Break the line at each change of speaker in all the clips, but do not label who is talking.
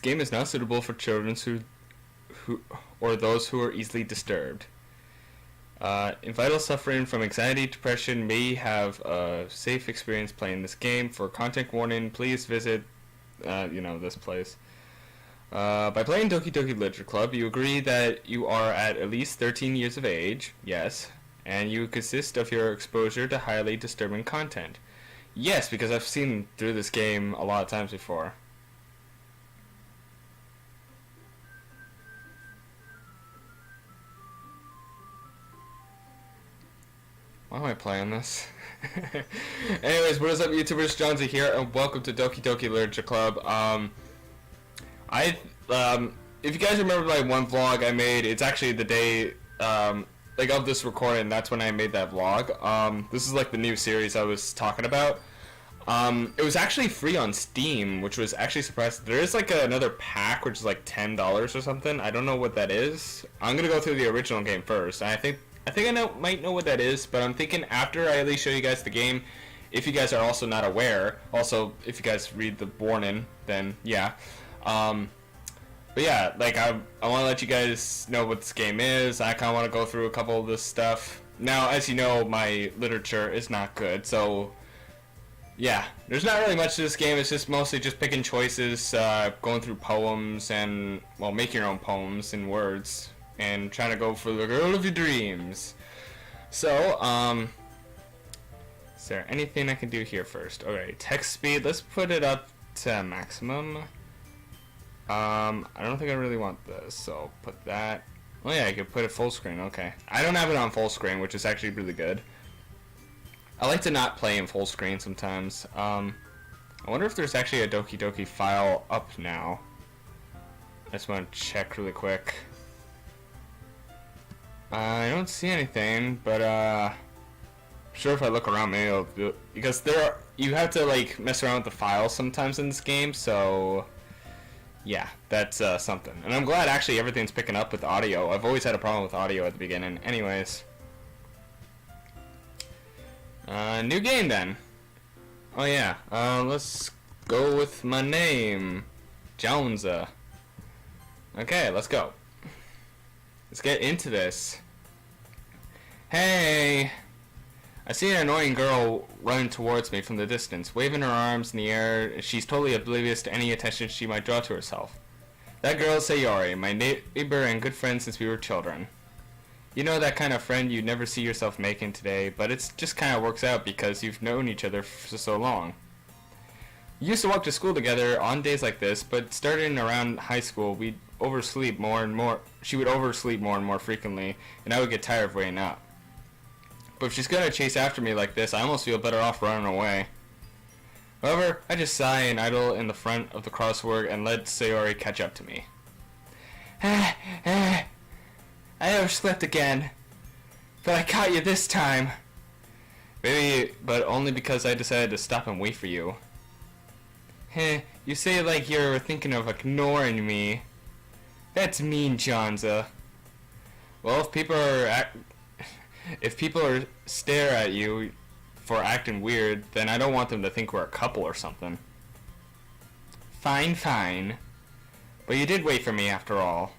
game is not suitable for children who or those who are easily disturbed. Individuals suffering from anxiety, depression may have a safe experience playing this game. For content warning, please visit, this place. By playing Doki Doki Literature Club, you agree that you are at least 13 years of age, yes, and you consist of your exposure to highly disturbing content. Yes, because I've seen through this game a lot of times before. Why am I playing this? Anyways, what is up, YouTubers? Johnzza here, and welcome to Doki Doki Literature Club. If you guys remember my one vlog I made, it's actually the day, of this recording. That's when I made that vlog. This is like the new series I was talking about. It was actually free on Steam, which was actually surprising. There is like another pack, which is like $10 or something. I don't know what that is. I'm gonna go through the original game first. I think I might know what that is, but I'm thinking after I at least show you guys the game, if you guys are also not aware, also if you guys read the warning, then yeah. But yeah, like I want to let you guys know what this game is. I kind of want to go through a couple of this stuff. Now, as you know, my literature is not good, so yeah, there's not really much to this game. It's just mostly just picking choices, going through poems, and, well, make your own poems in words, and trying to go for the girl of your dreams. So, is there anything I can do here first? Okay, text speed, let's put it up to maximum. I don't think I really want this, so put that. Oh yeah, I could put it full screen, okay. I don't have it on full screen, which is actually really good. I like to not play in full screen sometimes. I wonder if there's actually a Doki Doki file up now. I just want to check really quick. I don't see anything, but I'm sure if I look around, maybe I'll do it. Because you have to like mess around with the files sometimes in this game, so yeah, that's something. And I'm glad actually everything's picking up with audio. I've always had a problem with audio at the beginning. Anyways. New game then. Oh yeah, let's go with my name. Johnzza. Okay, let's go. Let's get into this. Hey! I see an annoying girl running towards me from the distance, waving her arms in the air. She's totally oblivious to any attention she might draw to herself. That girl is Sayori, my neighbor and good friend since we were children. You know, that kind of friend you'd never see yourself making today, but it just kind of works out because you've known each other for so long. We used to walk to school together on days like this, but starting around high school, we'd oversleep more and more. She would oversleep more and more frequently, and I would get tired of waiting up. But if she's gonna chase after me like this, I almost feel better off running away. However, I just sigh and idle in the front of the crossword and let Sayori catch up to me. I overslept again, but I caught you this time. Maybe, but only because I decided to stop and wait for you. You say it like you're thinking of ignoring me. That's mean, Johnzza. Well, if people stare at you for acting weird, then I don't want them to think we're a couple or something. Fine, fine. But you did wait for me after all.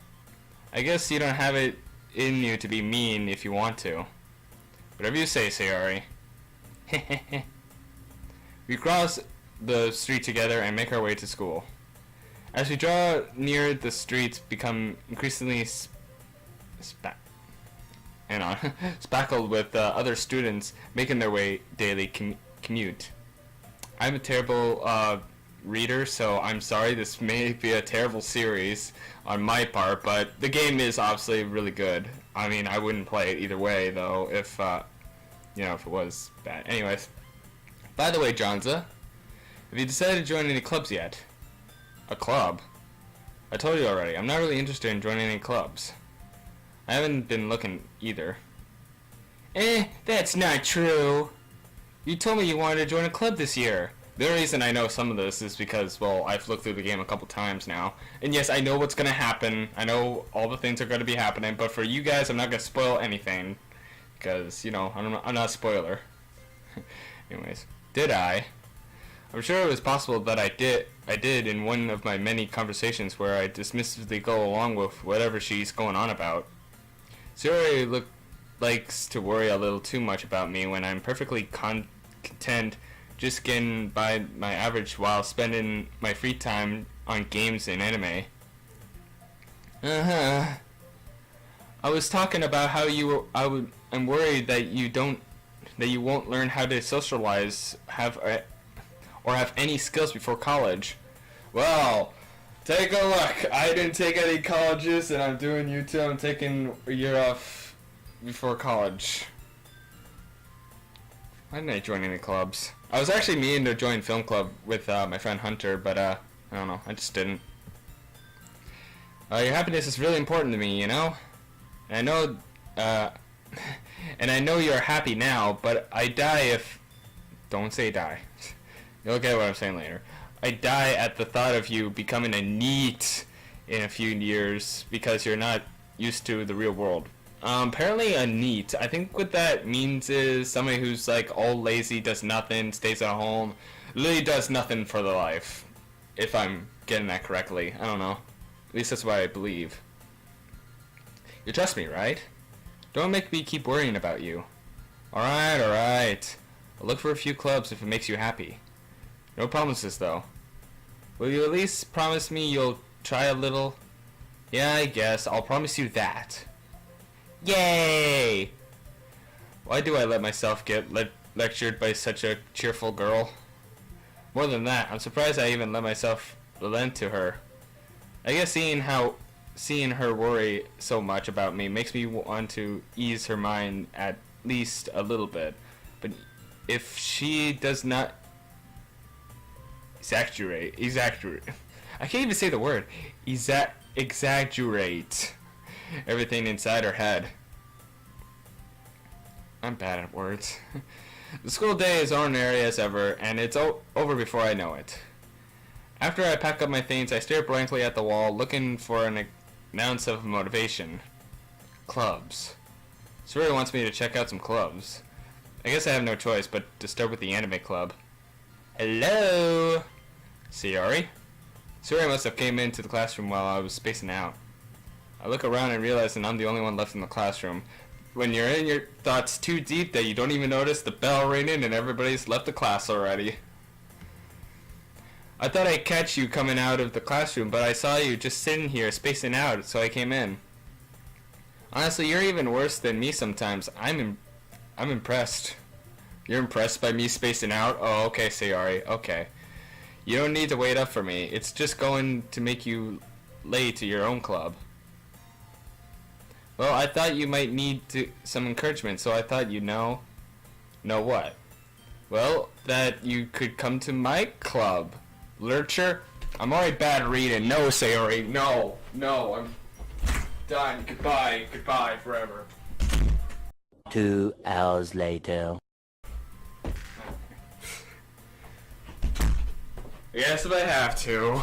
I guess you don't have it in you to be mean if you want to. Whatever you say, Sayori. We cross the street together and make our way to school. As we draw near, the streets become increasingly spackled with other students making their way daily commute. I'm a terrible reader, so I'm sorry. This may be a terrible series on my part, but the game is obviously really good. I mean, I wouldn't play it either way, though, if if it was bad. Anyways, by the way, Johnzza, have you decided to join any clubs yet? A club? I told you already, I'm not really interested in joining any clubs. I haven't been looking either. That's not true. You told me you wanted to join a club this year. The only reason I know some of this is because, well, I've looked through the game a couple times now. And yes, I know what's going to happen. I know all the things are going to be happening. But for you guys, I'm not going to spoil anything. Because, I'm not a spoiler. Anyways, did I? I'm sure it was possible that I did in one of my many conversations where I dismissively go along with whatever she's going on about. Sayori likes to worry a little too much about me when I'm perfectly content just getting by my average while spending my free time on games and anime. I was talking about how I'm worried that you won't learn how to socialize, or have any skills before college. Well, take a look. I didn't take any colleges, and I'm doing YouTube. I'm taking a year off before college. Why didn't I join any clubs? I was actually meaning to join film club with my friend Hunter, but I don't know. I just didn't. Your happiness is really important to me, you know. And I know you're happy now, but I die if. Don't say die. You'll get what I'm saying later. I die at the thought of you becoming a NEET in a few years because you're not used to the real world. Apparently a NEET, I think what that means is somebody who's like all lazy, does nothing, stays at home, really does nothing for their life. If I'm getting that correctly. I don't know. At least that's what I believe. You trust me, right? Don't make me keep worrying about you. Alright. I'll look for a few clubs if it makes you happy. No promises, though. Will you at least promise me you'll try a little? Yeah, I guess. I'll promise you that. Yay! Why do I let myself get lectured by such a cheerful girl? More than that, I'm surprised I even let myself relent to her. I guess seeing her worry so much about me makes me want to ease her mind at least a little bit. But if she does not exaggerate, I can't even say the word, exaggerate everything inside her head. I'm bad at words. The school day is ordinary as ever, and it's over before I know it. After I pack up my things, I stare blankly at the wall, looking for an ounce of motivation. Clubs. Sayori wants me to check out some clubs. I guess I have no choice but to start with the anime club. Hello? Sayori? Sayori must have came into the classroom while I was spacing out. I look around and realize that I'm the only one left in the classroom. When you're in your thoughts too deep that you don't even notice the bell ringing and everybody's left the class already. I thought I'd catch you coming out of the classroom, but I saw you just sitting here spacing out, so I came in. Honestly, you're even worse than me sometimes. I'm impressed. You're impressed by me spacing out? Oh, okay, Sayori. Okay. You don't need to wait up for me. It's just going to make you late to your own club. Well, I thought you might need some encouragement, so I thought you'd know. Know what? Well, that you could come to my club. Literature? I'm already bad at reading. No, Sayori. No, I'm done. Goodbye forever.
2 hours later.
Yes, if I have to.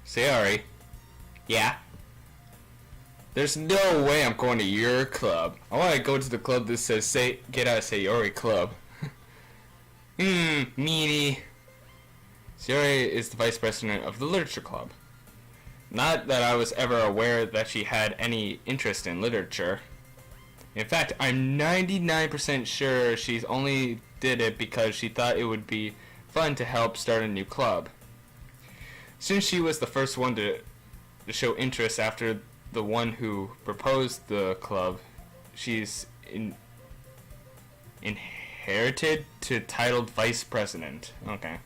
Sayori. Yeah? There's no way I'm going to your club. I want to go to the club that says get out of Sayori club. Meanie. Sayori is the vice president of the literature club. Not that I was ever aware that she had any interest in literature. In fact, I'm 99% sure she's only did it because she thought it would be fun to help start a new club. Since she was the first one to show interest after the one who proposed the club, she's inherited to titled vice president. Okay.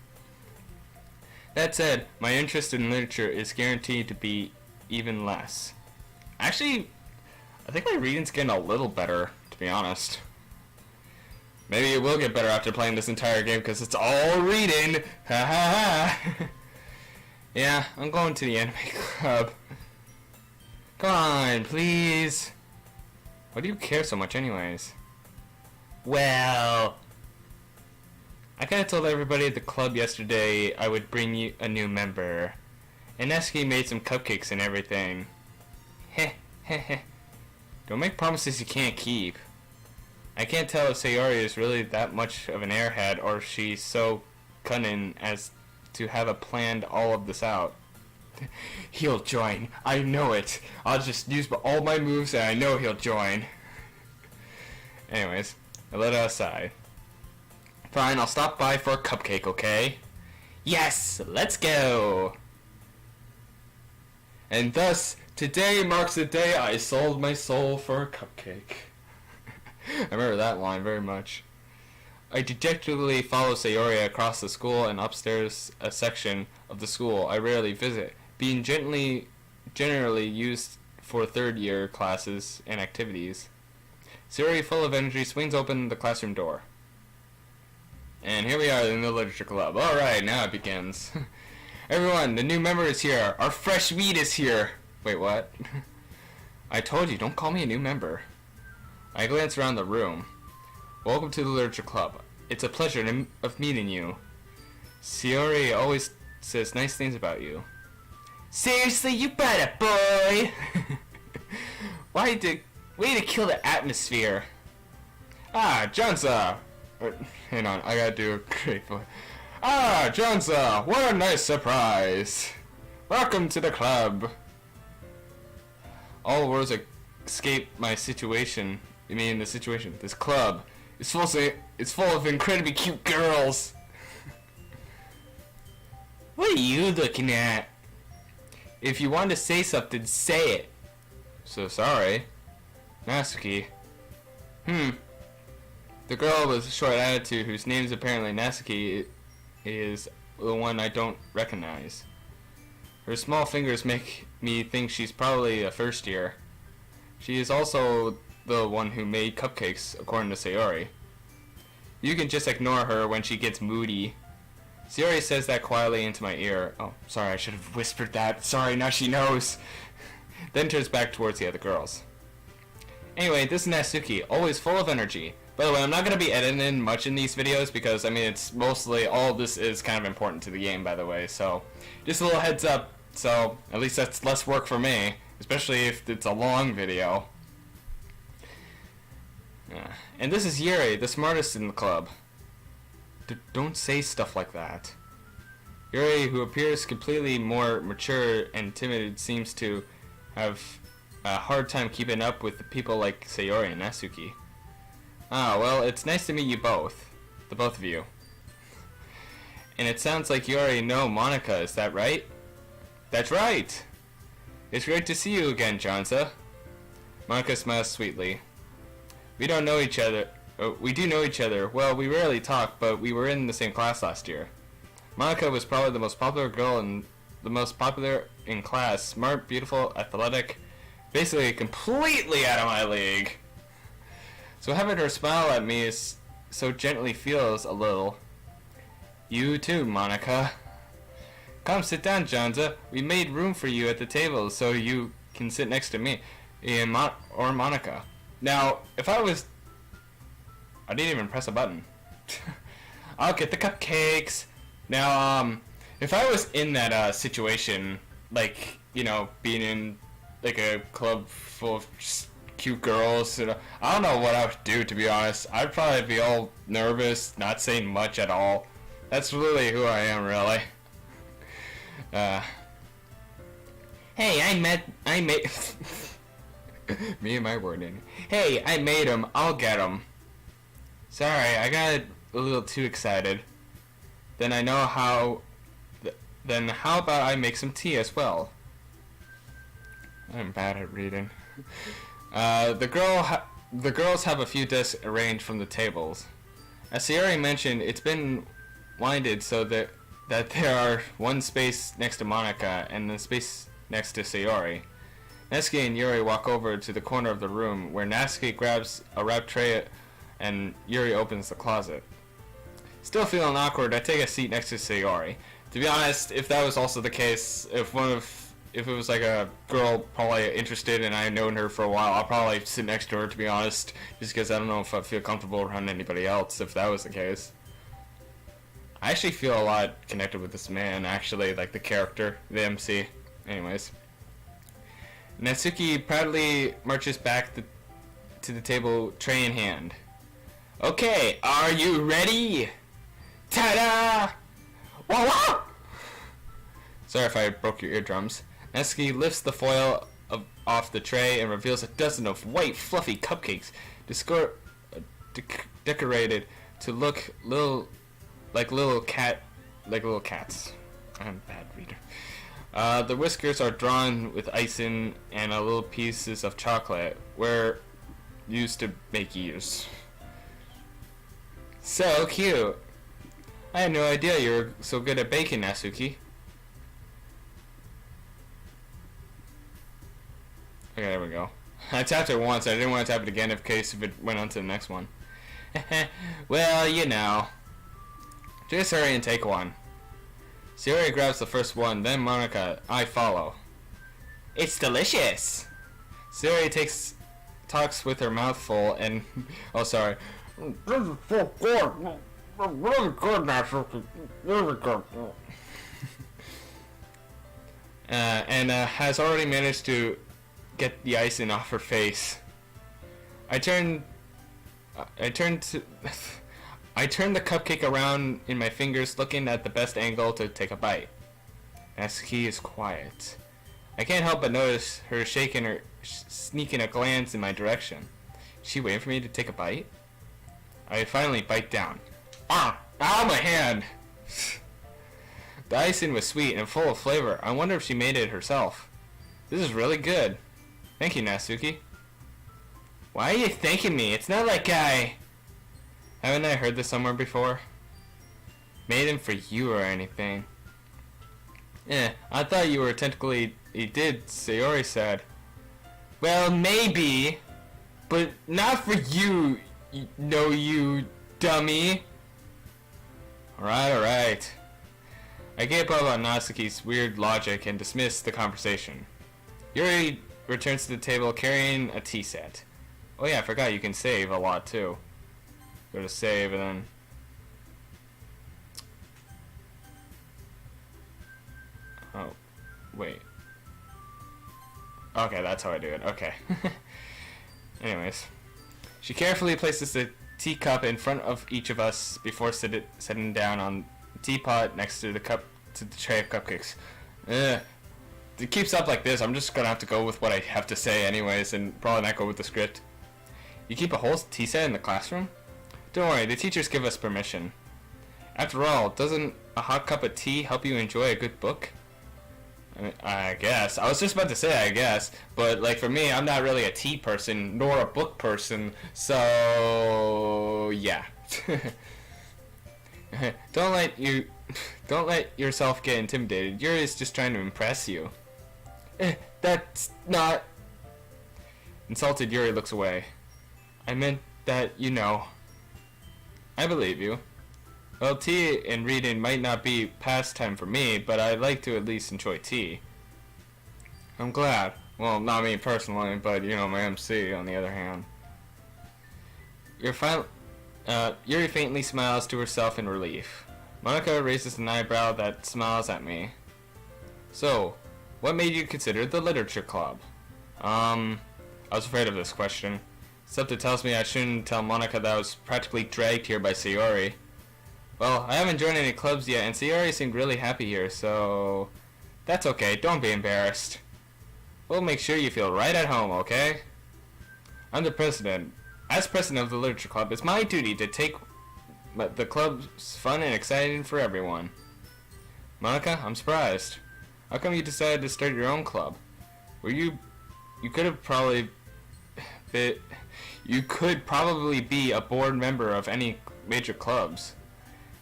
That said, my interest in literature is guaranteed to be even less. Actually, I think my reading's getting a little better, to be honest. Maybe it will get better after playing this entire game because it's all reading. Ha ha ha. Yeah, I'm going to the anime club. Come on, please. Why do you care so much anyways? Well, I kinda told everybody at the club yesterday I would bring you a new member. And Neski made some cupcakes and everything. Heh, heh, heh. Don't make promises you can't keep. I can't tell if Sayori is really that much of an airhead or if she's so cunning as to have planned all of this out. He'll join. I know it. I'll just use all my moves and I know he'll join. Anyways, I let out a sigh. Fine, I'll stop by for a cupcake, okay? Yes, let's go! And thus, today marks the day I sold my soul for a cupcake. I remember that line very much. I dejectedly follow Sayori across the school and upstairs a section of the school I rarely visit, being generally used for third-year classes and activities. Sayori, full of energy, swings open the classroom door. And here we are in the literature club. Alright, now it begins. Everyone, the new member is here. Our fresh meat is here. Wait, what? I told you, don't call me a new member. I glance around the room. Welcome to the literature club. It's a pleasure of meeting you. Sayori always says nice things about you. Seriously, you better, boy! Way to kill the atmosphere. Ah, Johnzza! Hang on, I gotta do a great voice. Ah, Johnzza! What a nice surprise! Welcome to the club! All words escape my situation. I mean, the situation. This club is full of incredibly cute girls. What are you looking at? If you want to say something, say it. So sorry. Natsuki. The girl with a short attitude, whose name is apparently Natsuki, is the one I don't recognize. Her small fingers make me think she's probably a first year. She is also the one who made cupcakes, according to Sayori. You can just ignore her when she gets moody. Sayori says that quietly into my ear. Oh, sorry, I should have whispered that. Sorry, now she knows. Then turns back towards the other girls. Anyway, this is Natsuki, always full of energy. By the way, I'm not going to be editing much in these videos because, I mean, it's mostly, all of this is kind of important to the game, by the way. So, just a little heads up. So, at least that's less work for me, especially if it's a long video. And this is Yuri, the smartest in the club. Don't say stuff like that. Yuri, who appears completely more mature and timid, seems to have a hard time keeping up with the people like Sayori and Natsuki. Ah, well, it's nice to meet you both. The both of you. And it sounds like you already know Monica, is that right? That's right! It's great to see you again, Johnzza. Monica smiles sweetly. We don't know each other. We do know each other. Well, we rarely talk, but we were in the same class last year. Monica was probably the most popular girl and the most popular in class. Smart, beautiful, athletic. Basically completely out of my league. So having her smile at me is so gently feels a little. You too, Monica. Come sit down, Johnzza. We made room for you at the table so you can sit next to me or Monica. Now, if I was... I didn't even press a button. I'll get the cupcakes. Now, if I was in that situation, like, you know, being in like a club full of just cute girls, you know, I don't know what I would do, to be honest. I'd probably be all nervous, not saying much at all. That's really who I am, really. Hey, I made me and my wording. Hey, I made him. I'll get him. Sorry, I got a little too excited. Then I know how. Then how about I make some tea as well? I'm bad at reading. The girls have a few desks arranged from the tables. As Sayori mentioned, it's been winded so that there are one space next to Monica and the space next to Sayori. Natsuki and Yuri walk over to the corner of the room where Natsuki grabs a wrapped tray and Yuri opens the closet. Still feeling awkward, I take a seat next to Sayori. To be honest, if that was also the case, if it was like a girl probably interested and I had known her for a while, I'll probably sit next to her, to be honest, just because I don't know if I feel comfortable around anybody else if that was the case. I actually feel a lot connected with this man, actually, like the character, the MC. Anyways. Natsuki proudly marches back to the table, tray in hand. Okay, are you ready? Ta-da! Wah wah! Sorry if I broke your eardrums. Natsuki lifts the foil off the tray and reveals a dozen of white, fluffy cupcakes, decorated to look like little cats. I'm a bad reader. The whiskers are drawn with icing and a little pieces of chocolate, where used to make ears. So cute. I had no idea you were so good at baking, Natsuki. Okay, there we go. I tapped it once. I didn't want to tap it again in case if it went on to the next one. Well, you know. Just hurry and take one. Sayori grabs the first one, then Monica. I follow. It's delicious! Sayori talks with her mouth full and... oh, sorry. This is so good! Really good, Natsuki. Really good. And has already managed to get the icing off her face. I turned the cupcake around in my fingers, looking at the best angle to take a bite. Natsuki is quiet. I can't help but notice her sneaking a glance in my direction. Is she waiting for me to take a bite? I finally bite down. Ah! Ow, my hand! The icing was sweet and full of flavor. I wonder if she made it herself. This is really good. Thank you, Natsuki. Why are you thanking me? It's not like haven't I heard this somewhere before? Made him for you or anything. I thought you were technically... He did, Sayori said. Well, maybe. But not for you, you dummy. Alright. I gave up on Natsuki's weird logic and dismissed the conversation. Yuri returns to the table carrying a tea set. Oh yeah, I forgot you can save a lot too. Go to save and then... oh, wait. Okay, that's how I do it. Okay. Anyways. She carefully places the teacup in front of each of us before sitting down on the teapot next to the tray of cupcakes. If it keeps up like this, I'm just gonna have to go with what I have to say anyways and probably not go with the script. You keep a whole tea set in the classroom? Don't worry, the teachers give us permission. After all, doesn't a hot cup of tea help you enjoy a good book? I guess. I was just about to say I guess, but like for me, I'm not really a tea person nor a book person, so yeah. Don't let yourself get intimidated. Yuri is just trying to impress you. That's not... Insulted Yuri looks away. I meant that, you know. I believe you. Well, tea and reading might not be pastime for me, but I like to at least enjoy tea. I'm glad. Well, not me personally, but, you know, my MC on the other hand. Yuri faintly smiles to herself in relief. Monica raises an eyebrow that smiles at me. So, what made you consider the literature club? I was afraid of this question. Something tells me I shouldn't tell Monica that I was practically dragged here by Sayori. Well, I haven't joined any clubs yet, and Sayori seemed really happy here, so... That's okay, don't be embarrassed. We'll make sure you feel right at home, okay? I'm the president. As president of the literature club, it's my duty to take the club's fun and exciting for everyone. Monica, I'm surprised. How come you decided to start your own club? You could probably be a board member of any major clubs.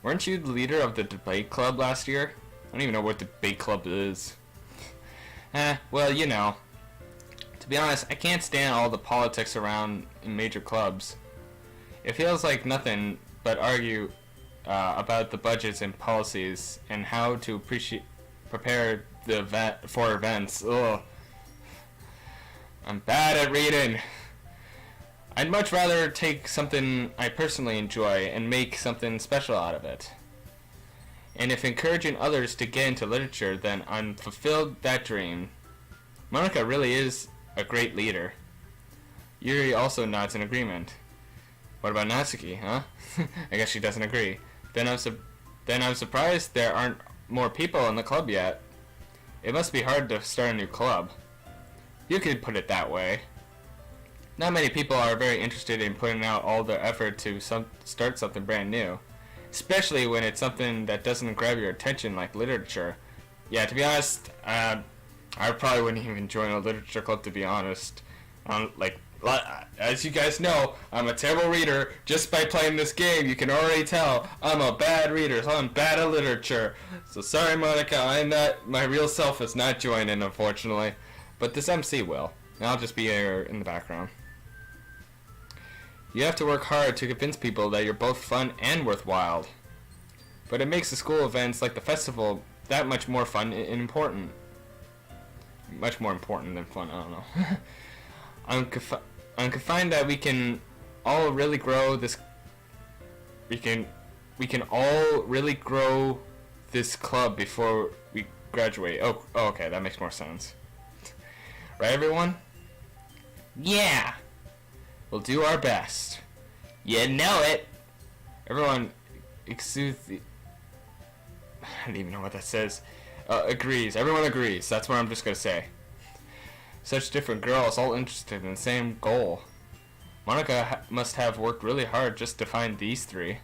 Weren't you the leader of the debate club last year? I don't even know what debate club is. Well, you know. To be honest, I can't stand all the politics around in major clubs. It feels like nothing but argue about the budgets and policies and how to prepare for events. Ugh. I'm bad at reading. I'd much rather take something I personally enjoy and make something special out of it. And if encouraging others to get into literature, then I'm fulfilled that dream. Monica really is a great leader. Yuri also nods in agreement. What about Natsuki, huh? I guess she doesn't agree. Then I'm surprised there aren't more people in the club yet. It must be hard to start a new club. You could put it that way. Not many people are very interested in putting out all their effort to start something brand new. Especially when it's something that doesn't grab your attention like literature. Yeah, to be honest, I probably wouldn't even join a literature club, to be honest. As you guys know, I'm a terrible reader. Just by playing this game, you can already tell I'm a bad reader, so I'm bad at literature. So sorry, Monica, my real self is not joining, unfortunately. But this MC will, and I'll just be here in the background. You have to work hard to convince people that you're both fun and worthwhile. But it makes the school events like the festival that much more fun and important. Much more important than fun, I don't know. I'm confined that we can all really grow this. We can all really grow this club before we graduate. Oh, okay, that makes more sense. Right, everyone? Yeah! We'll do our best. You know it! Everyone exudes the... I don't even know what that says. Agrees. Everyone agrees. That's what I'm just gonna say. Such different girls, all interested in the same goal. Monica must have worked really hard just to find these three.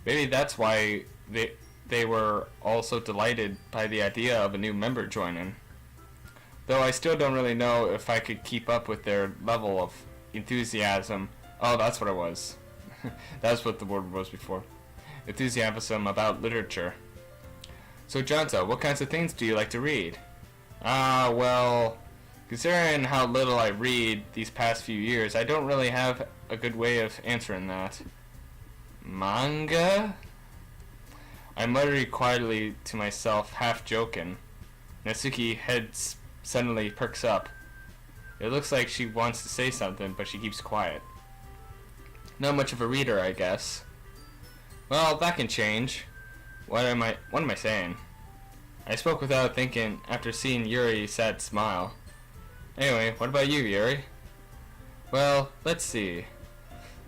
Maybe that's why they were all so delighted by the idea of a new member joining. Though I still don't really know if I could keep up with their level of enthusiasm. Oh, that's what it was. That's what the word was before. Enthusiasm about literature. So Johnzza, what kinds of things do you like to read? Well, considering how little I read these past few years, I don't really have a good way of answering that. Manga? I muttered quietly to myself, half joking. Natsuki's head suddenly perks up. It looks like she wants to say something, but she keeps quiet. Not much of a reader, I guess. Well, that can change. What am I saying? I spoke without thinking after seeing Yuri's sad smile. Anyway, what about you, Yuri? Well, let's see.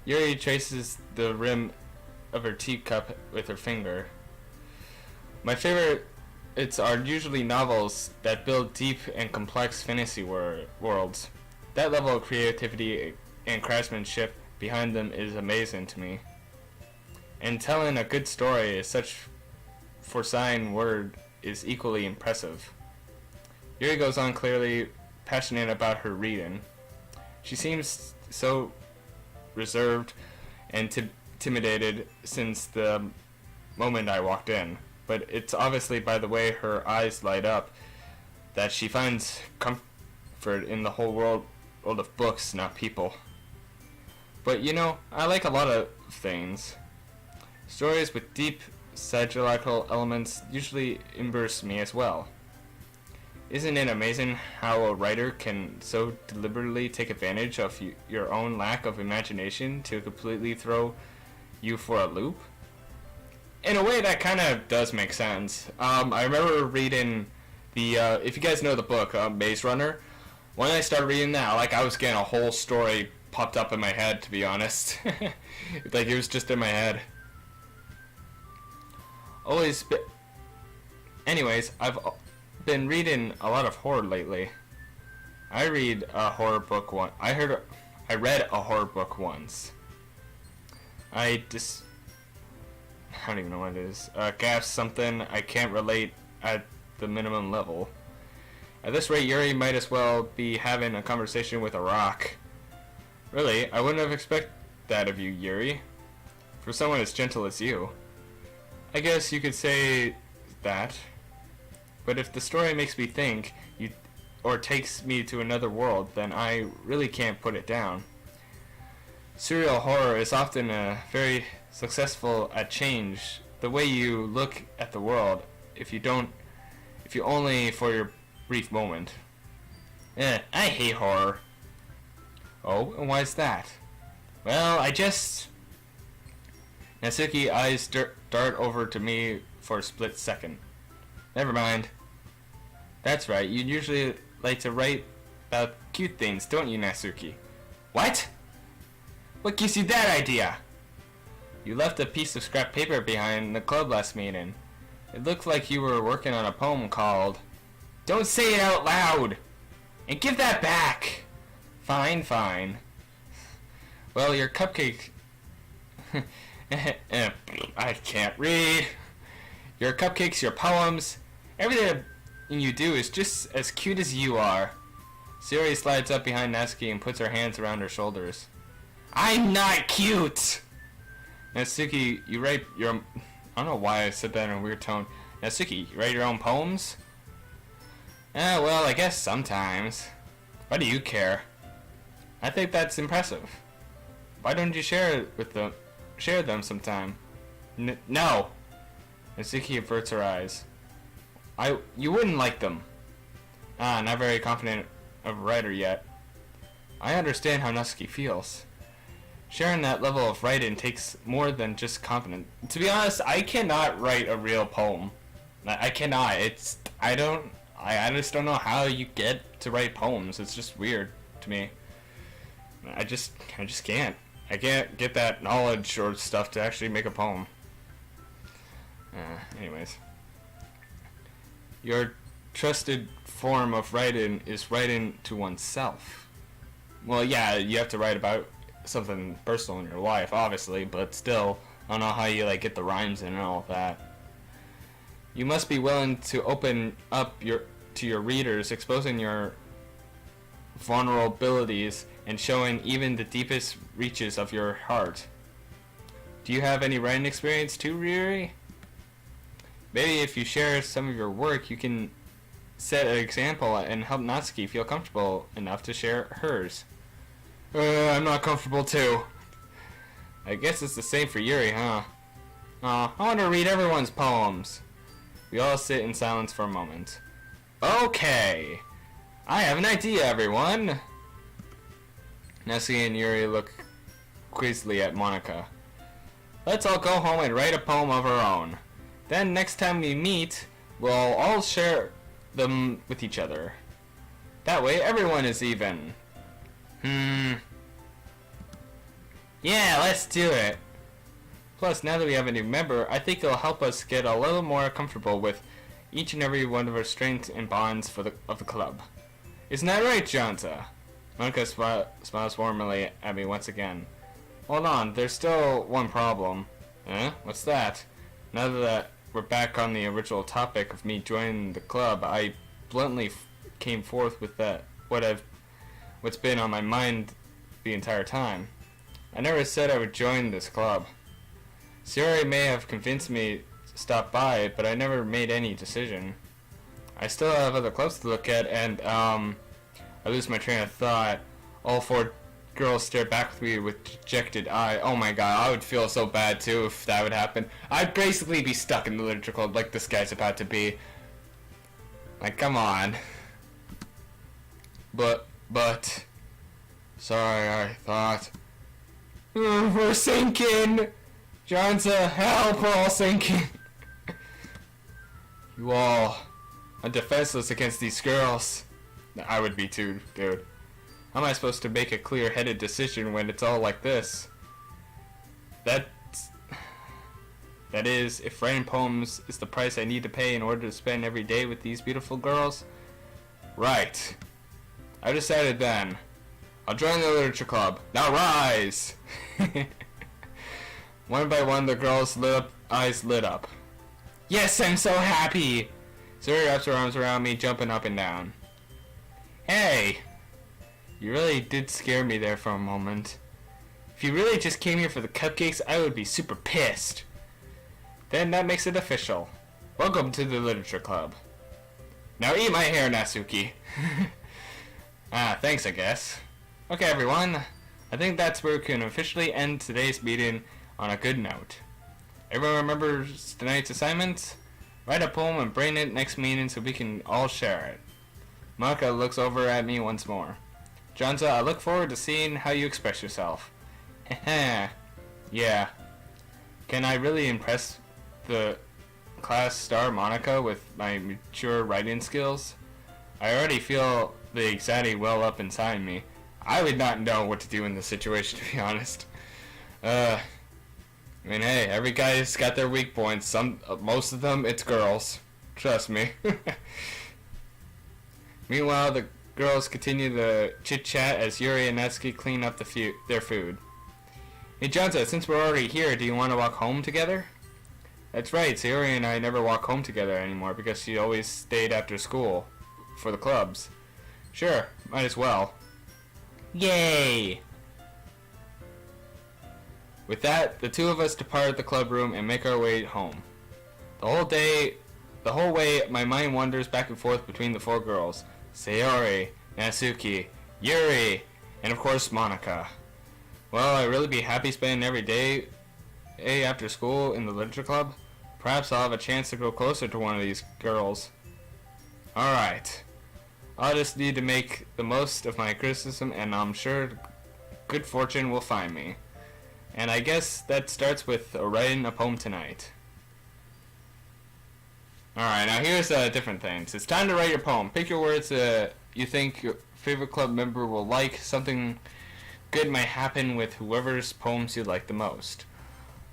Yuri traces the rim of her teacup with her finger. My favorites are usually novels that build deep and complex fantasy worlds. That level of creativity and craftsmanship behind them is amazing to me. And telling a good story is such foresighting word is equally impressive. Yuri goes on, clearly passionate about her reading. She seems so reserved and intimidated since the moment I walked in, but it's obviously by the way her eyes light up that she finds comfort in the whole world of books, not people. But you know, I like a lot of things. Stories with deep psychological elements usually immerse me as well. Isn't it amazing how a writer can so deliberately take advantage of your own lack of imagination to completely throw you for a loop? In a way, that kind of does make sense. I remember reading the, if you guys know the book, Maze Runner, when I started reading that, I was getting a whole story popped up in my head, to be honest. It was just in my head. Anyways, I've been reading a lot of horror lately. I read a horror book I read a horror book once. I don't even know what it is. Gasped something I can't relate at the minimum level. At this rate, Yuri might as well be having a conversation with a rock. Really, I wouldn't have expected that of you, Yuri. For someone as gentle as you. I guess you could say that. But if the story makes me think, or takes me to another world, then I really can't put it down. Serial horror is often very successful at change the way you look at the world if you only for your brief moment. I hate horror. Oh, and why is that? Well, Natsuki's eyes dart over to me for a split second. Never mind. That's right, you usually like to write about cute things, don't you, Natsuki? What? What gives you that idea? You left a piece of scrap paper behind in the club last meeting. It looked like you were working on a poem called... Don't say it out loud! And give that back! Fine, fine. Well, your cupcake... I can't read. Your cupcakes, your poems, everything you do is just as cute as you are. Sayori slides up behind Natsuki and puts her hands around her shoulders. I'm not cute! Natsuki, you write your... I don't know why I said that in a weird tone. Natsuki, you write your own poems? Well, I guess sometimes. Why do you care? I think that's impressive. Why don't you share them sometime? No! Natsuki averts her eyes. You wouldn't like them. Not very confident of a writer yet. I understand how Natsuki feels. Sharing that level of writing takes more than just confidence. To be honest, I cannot write a real poem. I cannot. I just don't know how you get to write poems. It's just weird to me. I just can't. I can't get that knowledge or stuff to actually make a poem. Anyways. Your trusted form of writing is writing to oneself. Well, yeah, you have to write about something personal in your life, obviously, but still, I don't know how you get the rhymes in and all of that. You must be willing to open up to your readers, exposing your vulnerabilities and showing even the deepest reaches of your heart. Do you have any writing experience too, Ryuri? Maybe if you share some of your work, you can set an example and help Natsuki feel comfortable enough to share hers. I'm not comfortable too. I guess it's the same for Yuri, huh? I want to read everyone's poems. We all sit in silence for a moment. Okay, I have an idea, everyone. Natsuki and Yuri look quizzically at Monika. Let's all go home and write a poem of our own. Then next time we meet, we'll all share them with each other. That way everyone is even. Yeah, let's do it. Plus, now that we have a new member, I think it'll help us get a little more comfortable with each and every one of our strengths and bonds of the club. Isn't that right, Johnzza? Monika smiles warmly at me once again. Hold on, there's still one problem. What's that? Now that we're back on the original topic of me joining the club, I bluntly came forth with what's been on my mind the entire time. I never said I would join this club. Sayori may have convinced me to stop by, but I never made any decision. I still have other clubs to look at, and I lose my train of thought. All four girls stare back at me with dejected eye. Oh my god, I would feel so bad too if that would happen. I'd basically be stuck in the literature club like this guy's about to be. Like, come on. But, sorry, I thought. We're sinking! Johnzza, help, we're all sinking! You all are defenseless against these girls. I would be too, dude. How am I supposed to make a clear-headed decision when it's all like this? That is, if writing poems is the price I need to pay in order to spend every day with these beautiful girls? Right. I decided then. I'll join the literature club. Now rise! One by one, the girls' eyes lit up. Yes, I'm so happy! Sayori wraps her arms around me, jumping up and down. Hey! You really did scare me there for a moment. If you really just came here for the cupcakes, I would be super pissed. Then that makes it official. Welcome to the literature club. Now eat my hair, Natsuki. Thanks, I guess. Okay, everyone. I think that's where we can officially end today's meeting on a good note. Everyone remembers tonight's assignment? Write a poem and bring it next meeting so we can all share it. Monika looks over at me once more. Johnzza, I look forward to seeing how you express yourself. Heh. Yeah. Can I really impress the class star Monika with my mature writing skills? I already feel the anxiety well up inside me. I would not know what to do in this situation, to be honest. I mean, hey, every guy's got their weak points. Most of them, it's girls. Trust me. Meanwhile, the girls continue the chit-chat as Yuri and Natsuki clean up their food. Hey, Johnzza, since we're already here, do you want to walk home together? That's right, Sayori and I never walk home together anymore because she always stayed after school for the clubs. Sure, might as well. Yay! With that, the two of us depart the club room and make our way home. The whole way, my mind wanders back and forth between the four girls. Sayori, Natsuki, Yuri, and of course Monika. Well, I'd really be happy spending every day after school in the literature club. Perhaps I'll have a chance to grow closer to one of these girls. Alright. I'll just need to make the most of my criticism, and I'm sure good fortune will find me. And I guess that starts with writing a poem tonight. Alright, now here's different things. It's time to write your poem. Pick your words you think your favorite club member will like. Something good might happen with whoever's poems you like the most.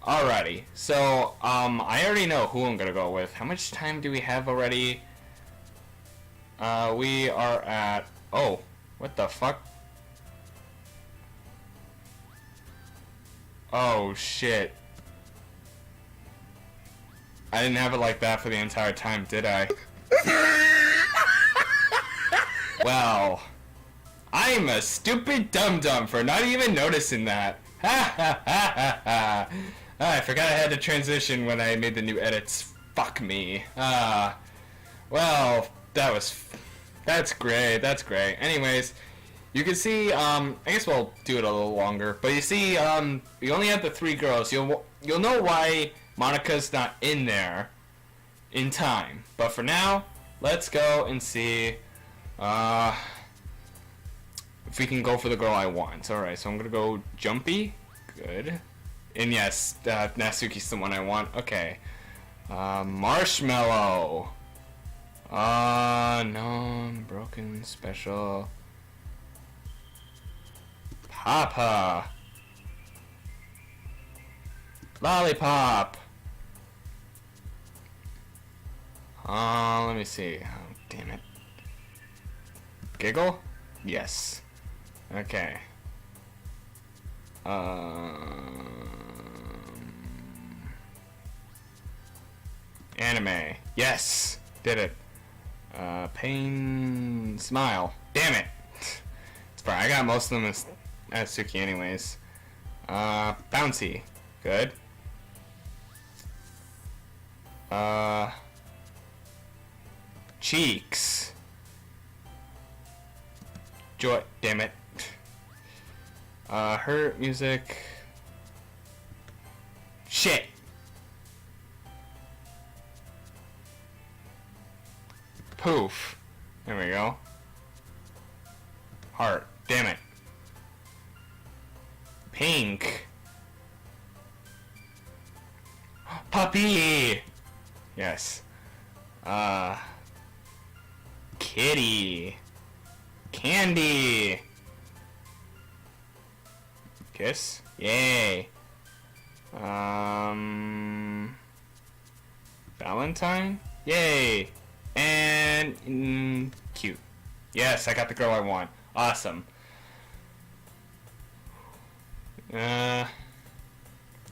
Alrighty, so I already know who I'm gonna go with. How much time do we have already? We are at... Oh, what the fuck? Oh, shit. I didn't have it like that for the entire time, did I? Well, I'm a stupid dum-dum for not even noticing that. Ha ha ha ha ha. I forgot I had to transition when I made the new edits. Fuck me. Well, that's great, that's great. Anyways, you can see, I guess we'll do it a little longer, but you see, we only have the three girls. You'll know why Monika's not in there in time. But for now, let's go and see, if we can go for the girl I want. Alright, so I'm gonna go Jumpy. Good. And yes, Natsuki's the one I want. Okay. Marshmallow. No, broken special. Papa. Lollipop. Let me see. Oh, damn it. Giggle? Yes. Okay. Anime. Yes! Did it. Pain... Smile. Damn it! It's fine. I got most of them as Suki anyways. Bouncy. Good. Cheeks. Joy. Damn it. Her music. Shit. Poof. There we go. Heart. Damn it. Pink. Puppy. Yes. Kitty. Candy. Kiss. Yay. Valentine. Yay. And cute. Yes, I got the girl I want. Awesome. Let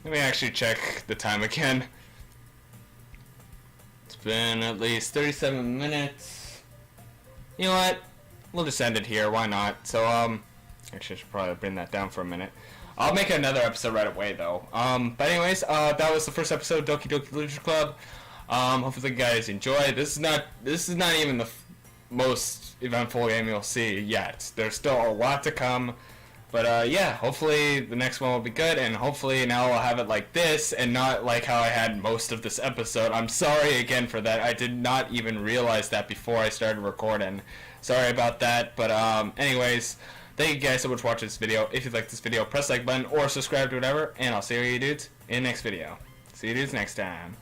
me actually check the time again. It's been at least 37 minutes. You know what? We'll just end it here. Why not? So, actually I should probably bring that down for a minute. I'll make another episode right away, though. But anyways, that was the first episode of Doki Doki Literature Club. Hopefully you guys enjoy. This is not even the most eventful game you'll see yet. There's still a lot to come. But yeah, hopefully the next one will be good, and hopefully now I'll have it like this and not like how I had most of this episode. I'm sorry again for that. I did not even realize that before I started recording. Sorry about that. But anyways, thank you guys so much for watching this video. If you like this video, press the like button or subscribe to whatever, and I'll see you dudes in the next video. See you dudes next time.